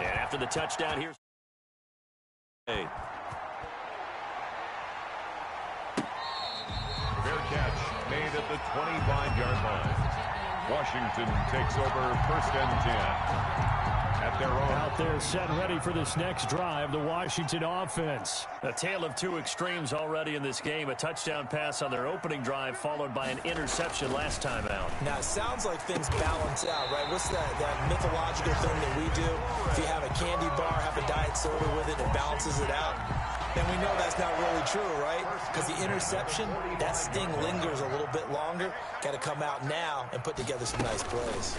And after the touchdown, here's fair catch made at the 25-yard line. Washington takes over 1st and 10. At their own. Out there set ready for this next drive, the Washington offense. A tale of two extremes already in this game. A touchdown pass on their opening drive followed by an interception last time out. Now, it sounds like things balance out, right? What's that mythological thing that we do? If you have a candy bar, have a diet soda with it, it balances it out. And we know that's not really true, right? Because the interception, that sting lingers a little bit longer. Got to come out now and put together some nice plays.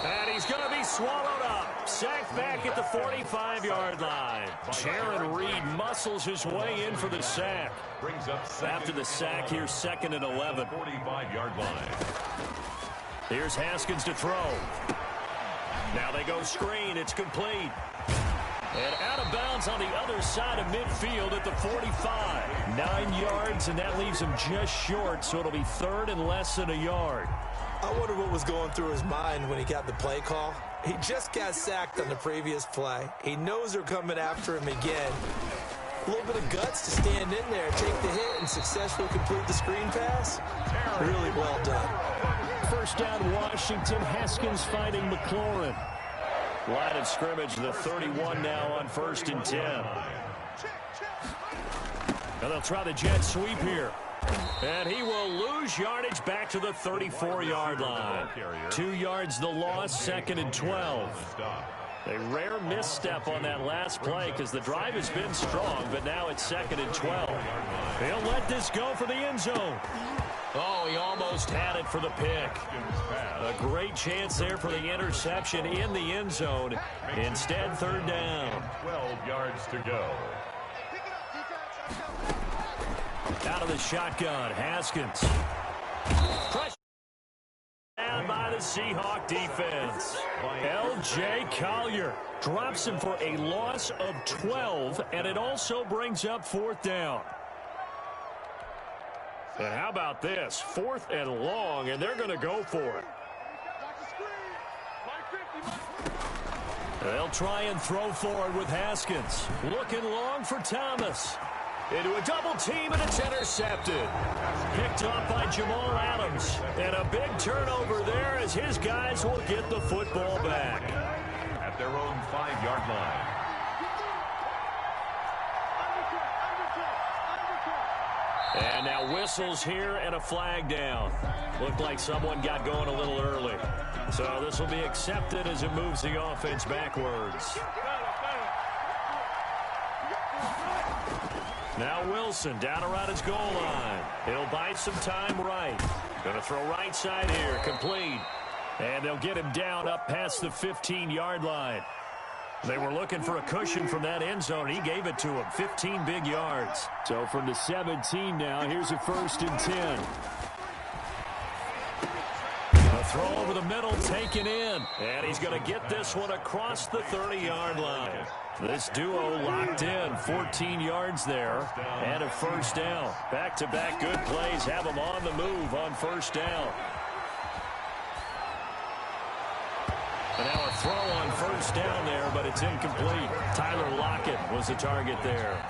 And he's going to be swallowed up. Sacked back at the 45-yard line. Jaron Reed muscles his way in for the sack. Brings up after the sack, here's 2nd and 11. 45-yard line. Here's Haskins to throw. Now they go screen. It's complete. And out of bounds on the other side of midfield at the 45. 9 yards, and that leaves him just short, so it'll be 3rd and less than a yard. I wonder what was going through his mind when he got the play call. He just got sacked on the previous play. He knows they're coming after him again. A little bit of guts to stand in there, take the hit, and successfully complete the screen pass. Really well done. 1st down, Washington. Haskins finding McLaurin. Line of scrimmage, the 31 now on 1st and 10. And they'll try the jet sweep here. And he will lose yardage back to the 34-yard line. 2 yards the loss, 2nd and 12. A rare misstep on that last play because the drive has been strong, but now it's 2nd and 12. He'll let this go for the end zone. Oh, he almost had it for the pick. A great chance there for the interception in the end zone. Instead, 3rd down. 12 yards to go. Out of the shotgun, Haskins. Pressure down by the Seahawk defense. L.J. Collier drops him for a loss of 12, and it also brings up 4th down. And how about this? 4th and long, and they're going to go for it. They'll try and throw forward with Haskins. Looking long for Thomas. Into a double team, and it's intercepted. Picked off by Jamal Adams. And a big turnover there as his guys will get the football back. At their own 5-yard line. And now whistles here and a flag down. Looked like someone got going a little early. So this will be accepted as it moves the offense backwards. Now Wilson down around his goal line. He'll bite some time right. Going to throw right side here. Complete. And they'll get him down up past the 15-yard line. They were looking for a cushion from that end zone. He gave it to him. 15 big yards. So from the 17 now, here's a 1st and 10. A throw over the middle, taken in. And he's going to get this one across the 30-yard line. This duo locked in. 14 yards there. And a 1st down. Back-to-back good plays have them on the move on 1st down. And now a throw on 1st down there, but it's incomplete. Tyler Lockett was the target there.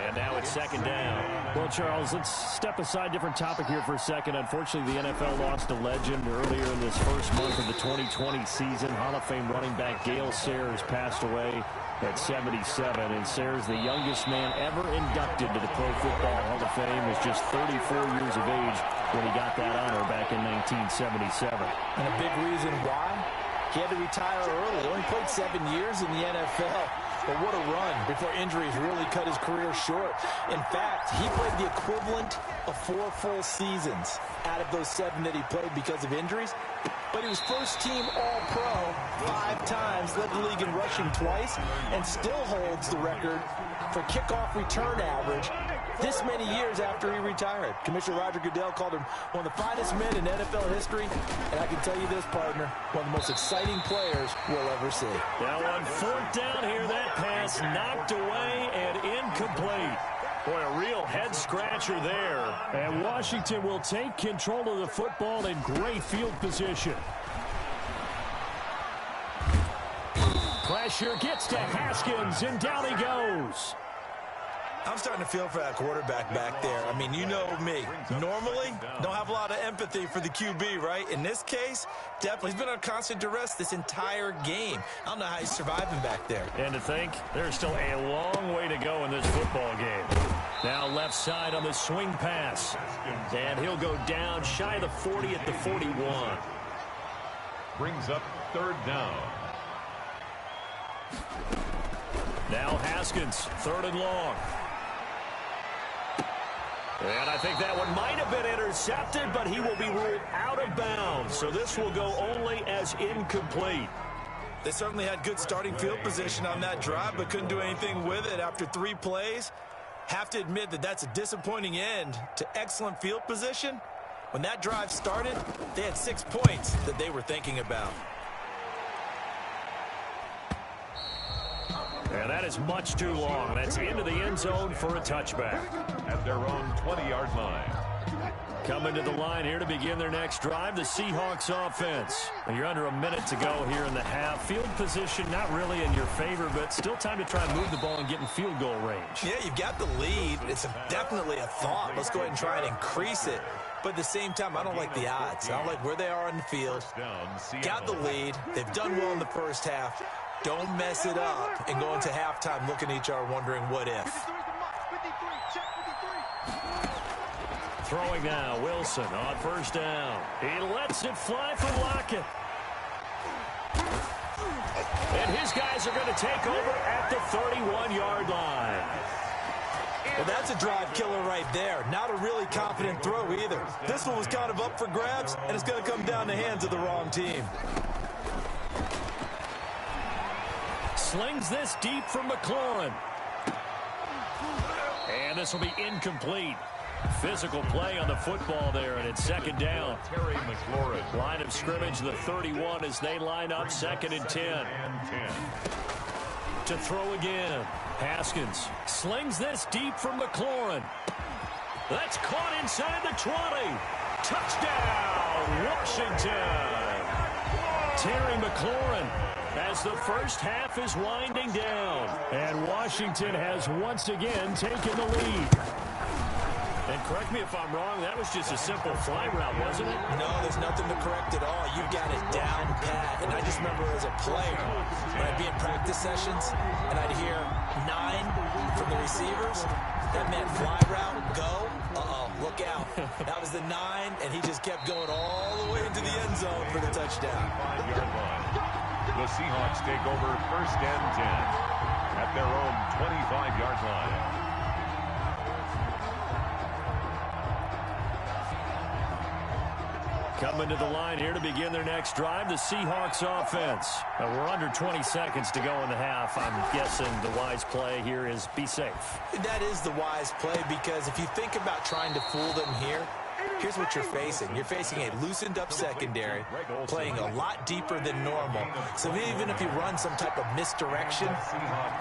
And now it's 2nd down. Well, Charles, let's step aside, different topic here for a second. Unfortunately, the NFL lost a legend earlier in this first month of the 2020 season. Hall of Fame running back Gale Sayers passed away at 77. And Sayers, the youngest man ever inducted to the Pro Football Hall of Fame, was just 34 years of age when he got that honor back in 1977. And a big reason why? He had to retire early. He only played 7 years in the NFL. But what a run before injuries really cut his career short. In fact, he played the equivalent of 4 full seasons out of those 7 that he played because of injuries. But he was first-team All-Pro 5 times, led the league in rushing twice, and still holds the record for kickoff return average this many years after he retired. Commissioner Roger Goodell called him one of the finest men in NFL history, and I can tell you this, partner, one of the most exciting players we'll ever see. Now on 4th down here, that pass knocked away and incomplete. Boy, a real head-scratcher there. And Washington will take control of the football in great field position. pressure, gets to Haskins, and down he goes. I'm starting to feel for that quarterback back there. I mean, you know me. Normally, don't have a lot of empathy for the QB, right? In this case, definitely. He's been on constant duress this entire game. I don't know how he's surviving back there. And to think, there's still a long way to go in this football game. Now left side on the swing pass. And he'll go down shy of the 40 at the 41. Brings up third down. Now Haskins, third and long. And I think that one might have been intercepted, but he will be ruled out of bounds. So this will go only as incomplete. They certainly had good starting field position on that drive, but couldn't do anything with it after 3 plays. Have to admit that that's a disappointing end to excellent field position. When that drive started, they had 6 points that they were thinking about. And that is much too long. That's into the end zone for a touchback. At their own 20-yard line. Coming to the line here to begin their next drive, the Seahawks offense. And you're under a minute to go here in the half. Field position not really in your favor, but still time to try and move the ball and get in field goal range. Yeah, you've got the lead. It's definitely a thought. Let's go ahead and try and increase it. But at the same time, I don't like the odds. I don't like where they are on the field. Got the lead. They've done well in the first half. Don't mess it up and go into halftime looking at each other wondering what if. Throwing now, Wilson on first down. He lets it fly for Lockett. And his guys are going to take over at the 31-yard line. Well, that's a drive killer right there. Not a really confident throw either. This one was kind of up for grabs, and it's going to come down the hands of the wrong team. Slings this deep from McLaurin. And this will be incomplete. Physical play on the football there, and it's second down. Terry McLaurin. Line of scrimmage, the 31 as they line up, second and 10. To throw again. Haskins slings this deep from McLaurin. That's caught inside the 20. Touchdown, Washington. Terry McLaurin as the first half is winding down. And Washington has once again taken the lead. And correct me if I'm wrong, that was just a simple fly route, wasn't it? No, there's nothing to correct at all. You've got it down pat. And I just remember as a player, when I'd be in practice sessions, and I'd hear 9 from the receivers, that meant fly route, go, look out. That was the 9, and he just kept going all the way into the end zone for the touchdown. 5-yard line. The Seahawks take over first and 10 at their own 25-yard line. Coming to the line here to begin their next drive, the Seahawks offense. We're under 20 seconds to go in the half. I'm guessing the wise play here is be safe. That is the wise play, because if you think about trying to fool them here, here's what you're facing. You're facing a loosened up secondary, playing a lot deeper than normal. So even if you run some type of misdirection,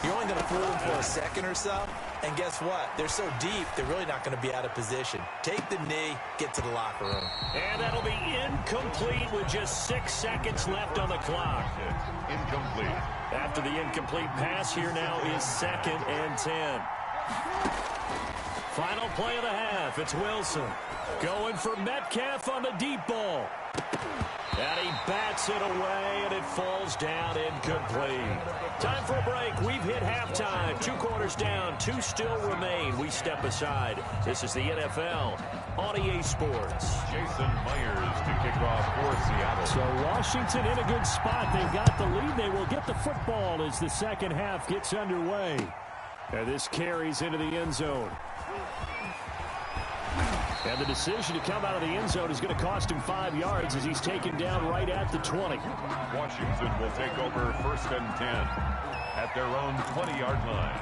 you're only going to fool them for a second or so. And guess what? They're so deep, they're really not going to be out of position. Take the knee, get to the locker room. And that'll be incomplete with just 6 seconds left on the clock. Incomplete. After the incomplete pass, here now is second and 10. Final play of the half. It's Wilson going for Metcalf on the deep ball. And he bats it away, and it falls down incomplete. Time for a break. We've hit halftime. 2 quarters down, 2 still remain. We step aside. This is the NFL on EA Sports. Jason Myers to kick off for Seattle. So Washington in a good spot. They've got the lead. They will get the football as the second half gets underway. And this carries into the end zone. And the decision to come out of the end zone is going to cost him 5 yards as he's taken down right at the 20. Washington will take over first and 10 at their own 20-yard line.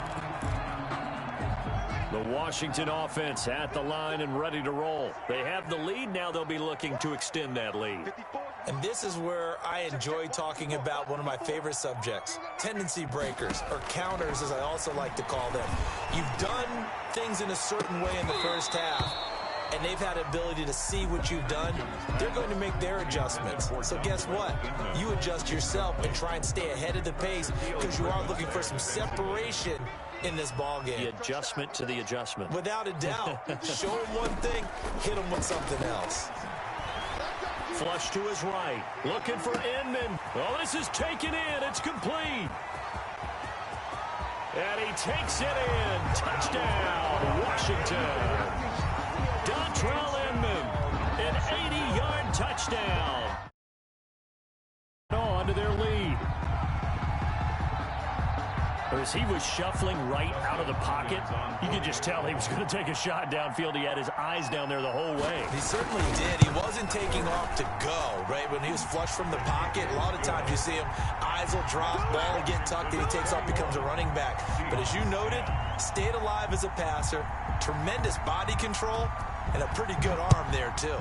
The Washington offense at the line and ready to roll. They have the lead. Now they'll be looking to extend that lead. And this is where I enjoy talking about one of my favorite subjects, tendency breakers, or counters as I also like to call them. You've done things in a certain way in the first half, and they've had the ability to see what you've done, they're going to make their adjustments. So guess what? You adjust yourself and try and stay ahead of the pace because you are looking for some separation in this ball game. The adjustment to the adjustment. Without a doubt. Show him one thing, hit him with something else. Flush to his right. Looking for Inman. Oh, this is taken in. It's complete. And he takes it in. Touchdown, Washington. Dontrell Inman, an 80-yard touchdown. On to their lead. As he was shuffling right out of the pocket, you could just tell he was going to take a shot downfield. He had his eyes down there the whole way. He certainly did. He wasn't taking off to go, right? When he was flush from the pocket, a lot of times you see him, eyes will drop, ball will get tucked, and he takes off, becomes a running back. But as you noted, stayed alive as a passer, tremendous body control, and a pretty good arm there, too.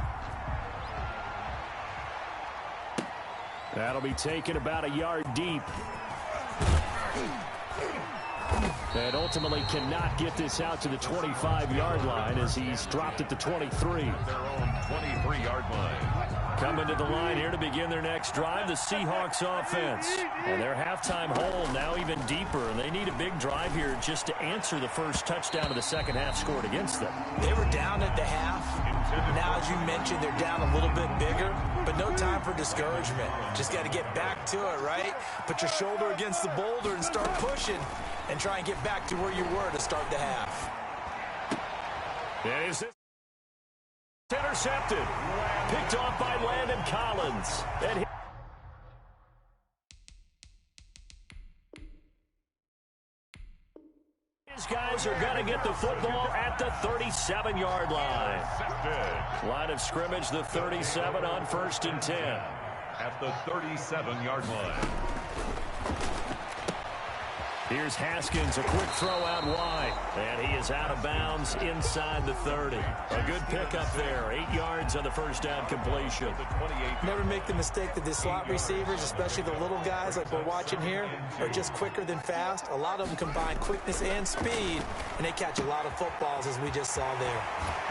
That'll be taken about a yard deep. And ultimately cannot get this out to the 25-yard line as he's dropped at the 23. Their own 23-yard line. Coming to the line here to begin their next drive, the Seahawks offense. And their halftime hole now even deeper, and they need a big drive here just to answer the first touchdown of the second half scored against them. They were down at the half. Now, as you mentioned, they're down a little bit bigger, but no time for discouragement. Just got to get back to it, right? Put your shoulder against the boulder and start pushing and try and get back to where you were to start the half. Is it intercepted? Picked off by Landon Collins. And his guys are going to get the football at the 37-yard line. Line of scrimmage, the 37 on 1st and 10. At the 37-yard line. Here's Haskins, a quick throw out wide. And he is out of bounds inside the 30. A good pickup there. 8 yards on the first down completion. Never make the mistake that the slot receivers, especially the little guys like we're watching here, are just quicker than fast. A lot of them combine quickness and speed, and they catch a lot of footballs, as we just saw there.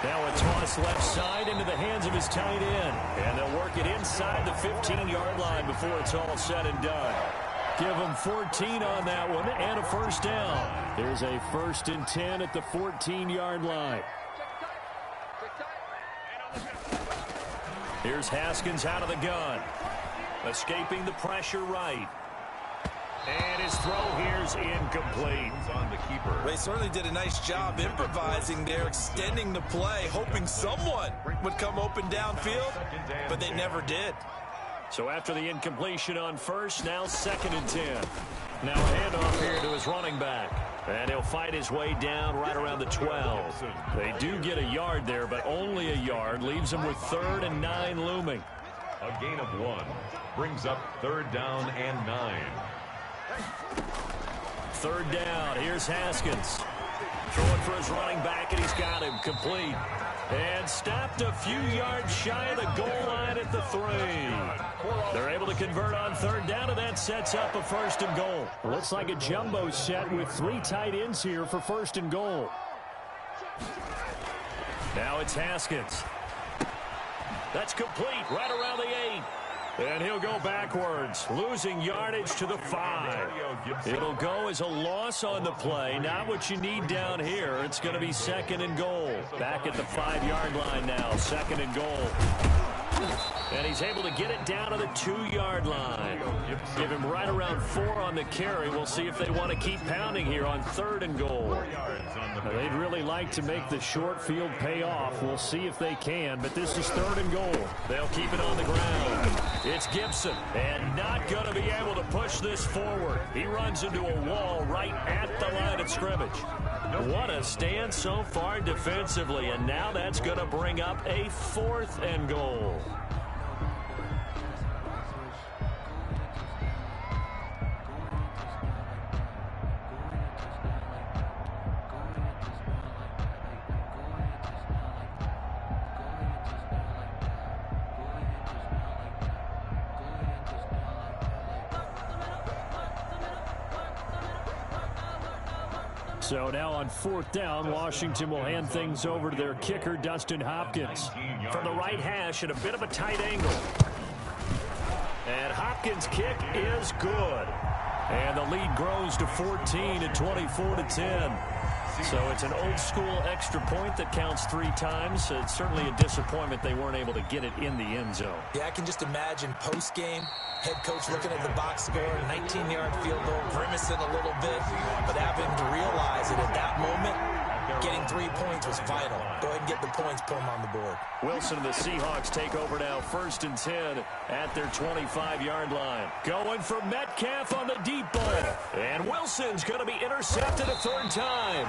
Now a toss left side into the hands of his tight end. And they'll work it inside the 15-yard line before it's all said and done. Give them 14 on that one and a first down. There's a 1st and 10 at the 14-yard line. Here's Haskins out of the gun. Escaping the pressure right. And his throw here's incomplete. On the keeper. They certainly did a nice job improvising there, extending the play, hoping someone would come open downfield, but they never did. So after the incompletion on first, now 2nd and 10. Now a handoff here to his running back. And he'll fight his way down right around the 12. They do get a yard there, but only a yard. Leaves them with 3rd and 9 looming. A gain of 1. Brings up 3rd down and 9. 3rd down. Here's Haskins. Throwing for his running back, and he's got him complete. And stopped a few yards shy of the goal line at the 3. They're able to convert on 3rd down, and that sets up a 1st and goal. Looks like a jumbo set with 3 tight ends here for 1st and goal. Now it's Haskins. That's complete right around the 8. And he'll go backwards, losing yardage to the 5. It'll go as a loss on the play. Not what you need down here. It's going to be 2nd and goal. Back at the 5-yard line now, 2nd and goal. And he's able to get it down to the 2-yard line. Give him right around 4 on the carry. We'll see if they want to keep pounding here on 3rd and goal. They'd really like to make the short field pay off. We'll see if they can, but this is 3rd and goal. They'll keep it on the ground. It's Gibson, and not going to be able to push this forward. He runs into a wall right at the line of scrimmage. What a stand so far defensively, and now that's going to bring up a 4th and goal. So now on 4th down, Washington will hand things over to their kicker, Dustin Hopkins. From the right hash at a bit of a tight angle. And Hopkins' kick is good. And the lead grows to 14 at 24-10. So it's an old-school extra point that counts 3 times. It's certainly a disappointment they weren't able to get it in the end zone. Yeah, I can just imagine post-game, head coach looking at the box score, 19-yard field goal, grimacing a little bit, but having to realize that at that moment, getting 3 points was vital. Go ahead and get the points, put them on the board. Wilson and the Seahawks take over now, 1st and 10 at their 25-yard line. Going for Metcalf on the deep ball. And Wilson's going to be intercepted a 3rd time.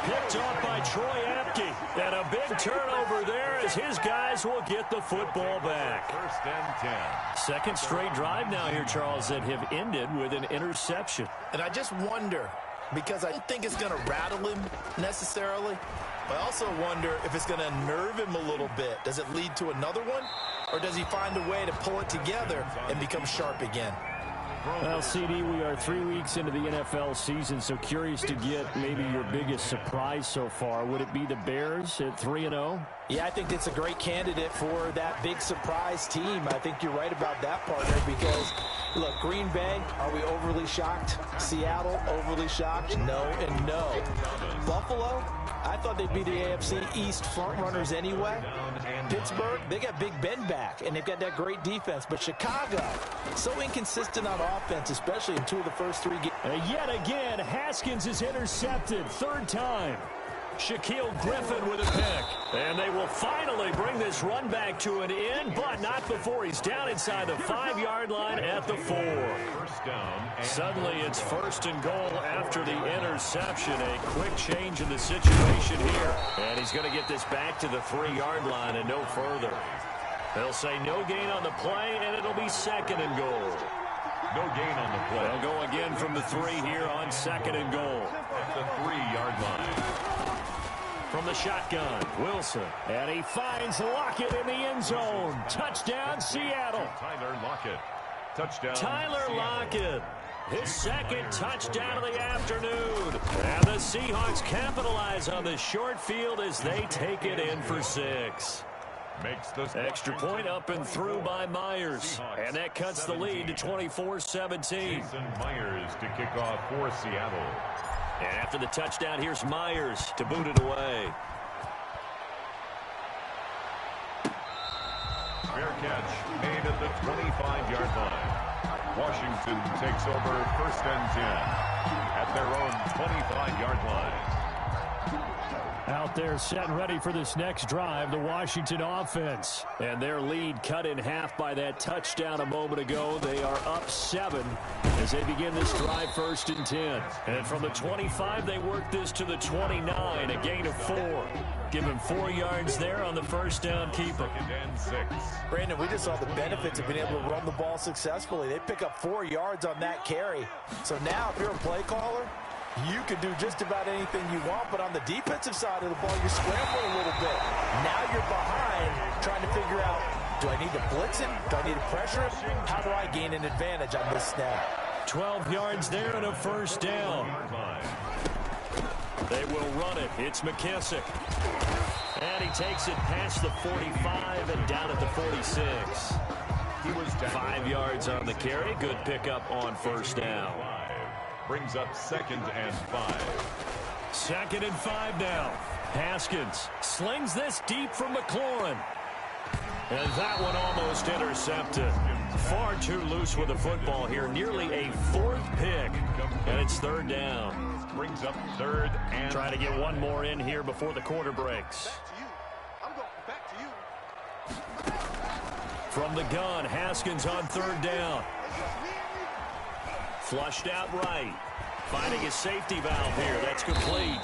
Picked off by Troy Apke. And a big turnover there as his guys will get the football back. 1st and 10. Second straight drive now here, Charles, that have ended with an interception. And I just wonder, because I don't think it's going to rattle him necessarily, but I also wonder if it's going to nerve him a little bit. Does it lead to another one, or does he find a way to pull it together and become sharp again? Well, CD, we are 3 weeks into the NFL season, so curious to get maybe your biggest surprise so far. Would it be the Bears at 3-0? Yeah, I think it's a great candidate for that big surprise team. I think you're right about that, partner, because, look, Green Bay, are we overly shocked? Seattle, overly shocked? No and no. Buffalo, I thought they'd be the AFC East front runners anyway. Pittsburgh, they got Big Ben back, and they've got that great defense. But Chicago, so inconsistent on offense, especially in 2 of the first 3 games. Yet again, Haskins is intercepted, 3rd time. Shaquille Griffin with a pick. And they will finally bring this run back to an end, but not before he's down inside the 5-yard line at the 4. Suddenly it's 1st and goal after the interception. A quick change in the situation here. And he's going to get this back to the 3-yard line and no further. They'll say no gain on the play, and it'll be 2nd and goal. No gain on the play. They'll go again from the 3 here on 2nd and goal. At the 3-yard line. From the shotgun, Wilson. And he finds Lockett in the end zone. Touchdown, Seattle. Tyler Lockett. Touchdown. Tyler Lockett. His 2nd touchdown of the afternoon. And the Seahawks capitalize on the short field as they take it in for 6. Makes the extra point up and through by Myers. And that cuts the lead to 24-17. Jason Myers to kick off for Seattle. And after the touchdown, here's Myers to boot it away. Fair catch made at the 25-yard line. Washington takes over 1st and 10 at their own 25-yard line. Out there set and ready for this next drive, the Washington offense. And their lead cut in half by that touchdown a moment ago. They are up 7 as they begin this drive, 1st and 10. And from the 25, they work this to the 29, a gain of 4. Give him 4 yards there on the 1st down keeper. 2nd and 6. Brandon, we just saw the benefits of being able to run the ball successfully. They pick up 4 yards on that carry. So now if you're a play caller, you can do just about anything you want, but on the defensive side of the ball, you're scrambling a little bit. Now you're behind, trying to figure out, do I need to blitz him? Do I need to pressure him? How do I gain an advantage on this snap? 12 yards there and a 1st down. They will run it. It's McKissick. And he takes it past the 45 and down at the 46. He was 5 yards on the carry. Good pickup on 1st down. Brings up 2nd and 5. 2nd and 5 now. Haskins slings this deep from McLaurin. And that one almost intercepted. Far too loose with the football here. Nearly a 4th pick. And it's 3rd down. Brings up 3rd and... Try to get one more in here before the quarter breaks. From the gun, Haskins on 3rd down. Flushed out right. Finding his safety valve here. That's complete.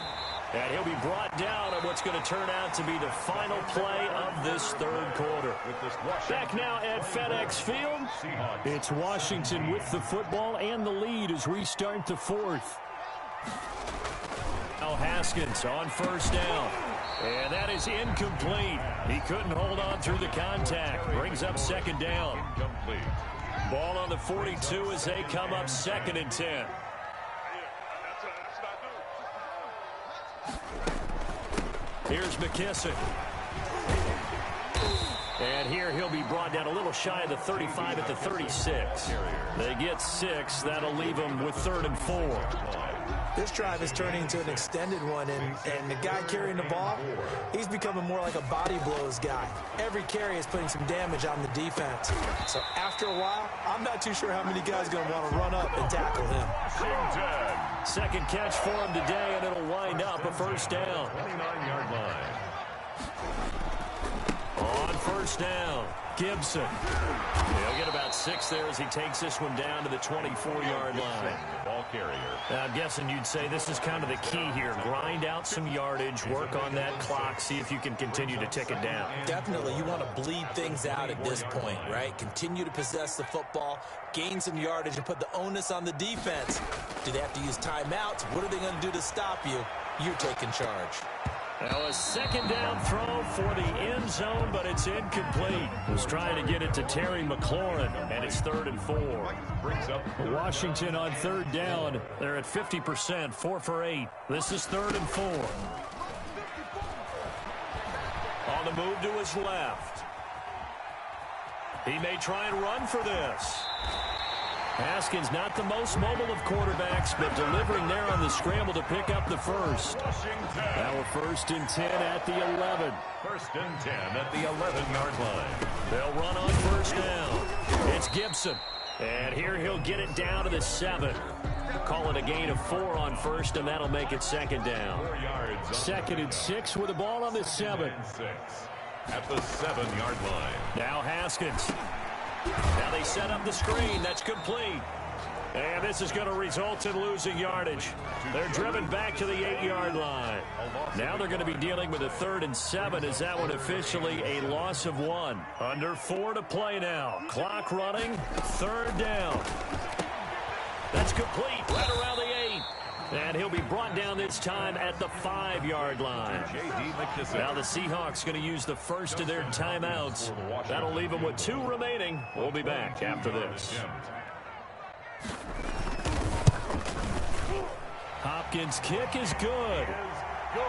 And he'll be brought down on what's going to turn out to be the final play of this 3rd quarter. Back now at FedEx Field. It's Washington with the football and the lead as we start the 4th. Now Haskins on 1st down. And that is incomplete. He couldn't hold on through the contact. Brings up 2nd down. Incomplete. Ball on the 42 as they come up 2nd and 10. Here's McKissick. And here he'll be brought down a little shy of the 35 at the 36. They get 6. That'll leave them with 3rd and 4. This drive is turning into an extended one, and the guy carrying the ball, he's becoming more like a body blows guy. Every carry is putting some damage on the defense. So after a while, I'm not too sure how many guys are going to want to run up and tackle him. Second catch for him today, and it'll wind up a first down. 29-yard line. On first down, Gibson. He'll get about 6 there as he takes this one down to the 24-yard line. Ball carrier. I'm guessing you'd say this is kind of the key here. Grind out some yardage, work on that clock, see if you can continue to tick it down. Definitely, you want to bleed things out at this point, right? Continue to possess the football, gain some yardage, and put the onus on the defense. Do they have to use timeouts? What are they going to do to stop you? You're taking charge. Now a second down throw for the end zone, but it's incomplete. Was trying to get it to Terry McLaurin, and it's 3rd and 4. Washington on 3rd down. They're at 50%, 4 for 8. This is 3rd and 4. On the move to his left. He may try and run for this. Haskins not the most mobile of quarterbacks, but delivering there on the scramble to pick up the first. Now a 1st and 10 at the 11. 1st and 10 at the 11-yard line. They'll run on first down. It's Gibson. And here he'll get it down to the 7. Call it a gain of 4 on first, and that'll make it 2nd down. 2nd and 6 with the ball on the 7. At the 7-yard line. Now Haskins. Now they set up the screen. That's complete. And this is going to result in losing yardage. They're driven back to the 8-yard line. Now they're going to be dealing with a 3rd and 7. Is that one officially a loss of 1? Under 4 to play now. Clock running. 3rd down. That's complete. Right around the 8. And he'll be brought down this time at the 5-yard line. Now the Seahawks going to use the first of their timeouts. That'll leave them with 2 remaining. We'll be back after this. Hopkins' kick is good.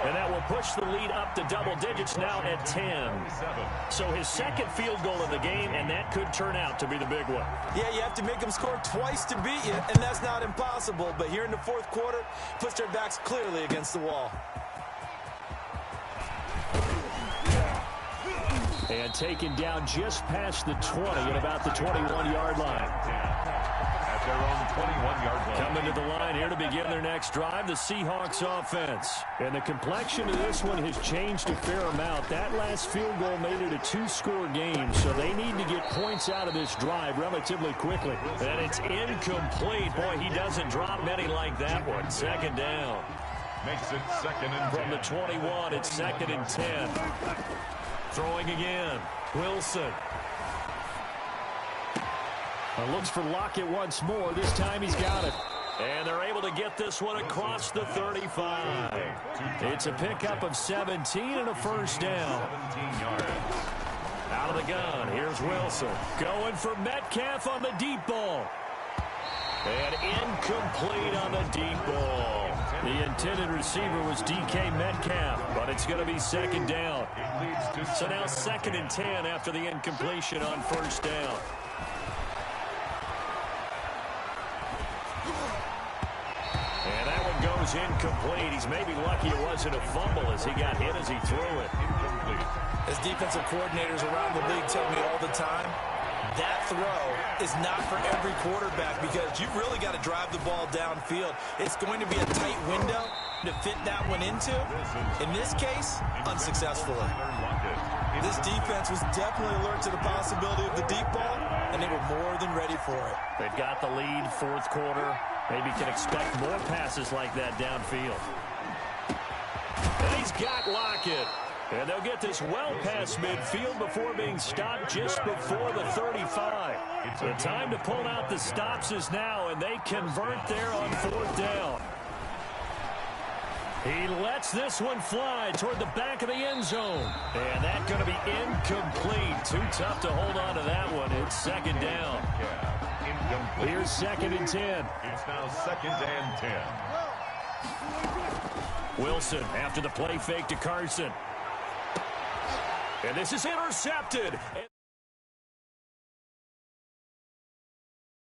And that will push the lead up to double digits now at 10. So his 2nd field goal of the game, and that could turn out to be the big one. Yeah, you have to make them score twice to beat you, and that's not impossible. But here in the 4th quarter, puts their backs clearly against the wall. And taken down just past the 20 at about the 21-yard line. Their own 21-yard line. Coming to the line here to begin their next drive, the Seahawks offense. And the complexion of this one has changed a fair amount. That last field goal made it a 2-score game, so they need to get points out of this drive relatively quickly. And it's incomplete. Boy, he doesn't drop many like that one. 2nd down. Makes it 2nd and 10. From the 21, it's 2nd and 10. Throwing again. Wilson. Looks for Lockett once more. This time he's got it. And they're able to get this one across the 35. It's a pickup of 17 and a first down. 17 yards. Out of the gun, here's Wilson. Going for Metcalf on the deep ball. And incomplete on the deep ball. The intended receiver was DK Metcalf, but it's going to be 2nd down. So now 2nd and 10 after the incompletion on first down. And that one goes incomplete. He's maybe lucky it wasn't a fumble as he got hit as he threw it. Incomplete. As defensive coordinators around the league tell me all the time, that throw is not for every quarterback because you've really got to drive the ball downfield. It's going to be a tight window to fit that one into. In this case, unsuccessfully. This defense was definitely alert to the possibility of the deep ball, and they were more than ready for it. They've got the lead, 4th quarter. Maybe can expect more passes like that downfield. And he's got Lockett. And they'll get this well past midfield before being stopped just before the 35. The time to pull out the stops is now, and they convert there on 4th down. He lets this one fly toward the back of the end zone. And that's going to be incomplete. Too tough to hold on to that one. It's 2nd down. Here's 2nd and 10. It's now 2nd and 10. Wilson after the play fake to Carson. And this is intercepted.